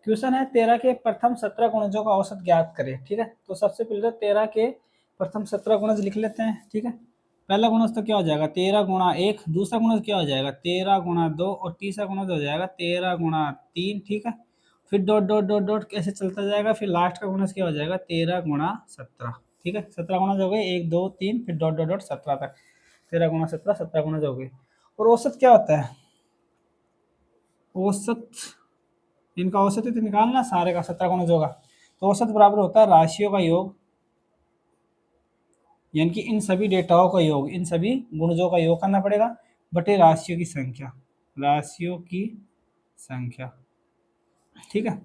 Question है 13 के प्रथम 17 गुणजों का औसत ज्ञात करें। ठीक है, तो सबसे पहले तो 13 के प्रथम 17 गुणज लिख लेते हैं। ठीक है, पहला गुणज तो क्या हो जाएगा 13 गुणा 1, दूसरा गुणज क्या हो जाएगा 13 गुणा 2 और तीसरा गुणज हो जाएगा 13 गुणा 3। ठीक है, फिर डॉट डॉट डॉट डॉट कैसे चलता जाएगा, फिर लास्ट का गुणज क्या हो जाएगा 13 गुणा 17। ठीक है, 17 गुणज हो गए 1 2 3, फिर डॉट डॉट डॉट 17 तक, 13 गुणा 17, 17 गुणज हो गए। और औसत क्या होता है, औसत, इनका औसत ही तो निकालना सारे का, 17 गुणज होगा। तो औसत बराबर होता है राशियों का योग, यानी कि इन सभी डेटाओं का योग, इन सभी गुणजों का योग करना पड़ेगा बटे राशियों की संख्या, राशियों की संख्या। ठीक है,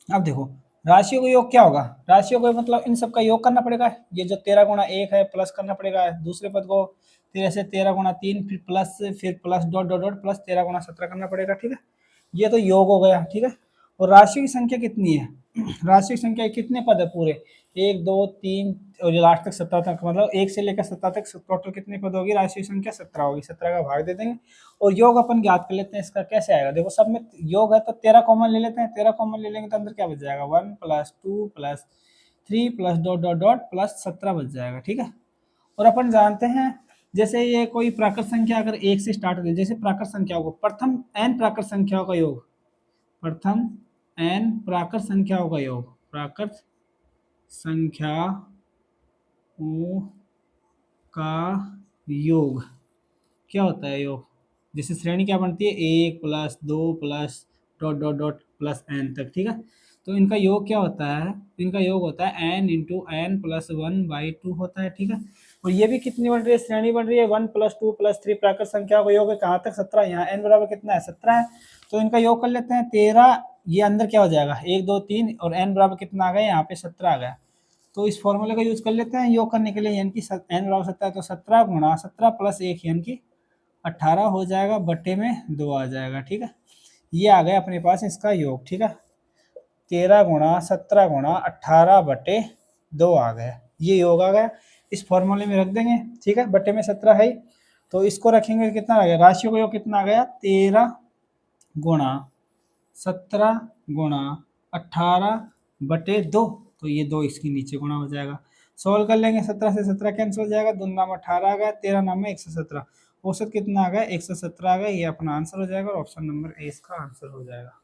अब देखो राशियों का योग क्या होगा, राशियों का मतलब इन सब का योग करना पड़ेगा। ये जो 13 गुणा 1 है प्लस करना पड़ेगा दूसरे पद को, फिर ऐसे 13 गुणा 3, फिर plus dot dot dot plus 13 गुणा 17 करना पड़ेगा। ठीक है, ये तो योग हो गया। ठीक है, और राशि की संख्या कितनी है, राशि की संख्या कितने पद है पूरे, 1 2 3 और लास्ट तक 17 तक, मतलब 1 से लेकर 17 तक टोटल कितने पद होगी, राशि की संख्या 17 होगी। 17 का भाग दे देंगे और योग अपन ज्ञात कर लेते हैं। इसका कैसे आएगा, देखो सब में योग है तो 13 कॉमन ले लेते हैं, 13 कॉमन ले लेंगे तो अंदर क्या बच जाएगा 1 plus 2 plus 3 plus dot dot dot plus 17 बच जाएगा। ठीक है, और अपन जानते हैं जैसे ये कोई प्राकृत संख्या अगर 1 से स्टार्ट होती है, जैसे प्राकृत संख्याओं को प्रथम n प्राकृत संख्याओं का योग, प्रथम n प्राकृत संख्याओं का योग, प्राकृत संख्याओं का योग क्या होता है योग, जैसे श्रेणी क्या बनती है 1 plus 2 plus dot dot dot plus n तक। ठीक है, तो इनका योग क्या होता है, इनका योग होता है n इंटू एन प्लस 1/2 होता है। ठीक है, और ये भी कितनी बन रही है, श्रेणी बन रही है 1 प्लस 2 प्लस 3 प्राकृत संख्या का योग है कहाँ तक 17, यहाँ n बराबर कितना है 17 है। तो इनका योग कर लेते हैं 13, ये अंदर क्या हो जाएगा 1 2 3 और n बराबर कितना आ गया यहाँ पे 17 आ गया। तो इस फॉर्मूले का यूज कर लेते हैं योग करने के लिए, यानी कि n बराबर 17 तो 17 गुणा 17 प्लस 1 यानी कि 18 हो जाएगा बटे में 2 आ जाएगा। ठीक है, ये आ गया अपने पास इसका योग। ठीक है, 13 गुणा 17 गुणा 18 बटे 2 आ गया, ये योग आ गया। इस फॉर्मूले में रख देंगे। ठीक है, बटे में 17 है तो इसको रखेंगे कितना आ गया, राशियों का योग कितना आ गया 13 गुणा 17 गुणा 18 बटे 2, तो ये 2 इसके नीचे गुणा हो जाएगा। सॉल्व कर लेंगे, 17 से 17 कैंसिल हो जाएगा, 2 नाम 18 आ गया, 13 नाम में 117, औसत कितना आ गया 117 आ गया। ये अपना आंसर हो जाएगा और ऑप्शन नंबर ए इसका आंसर हो जाएगा।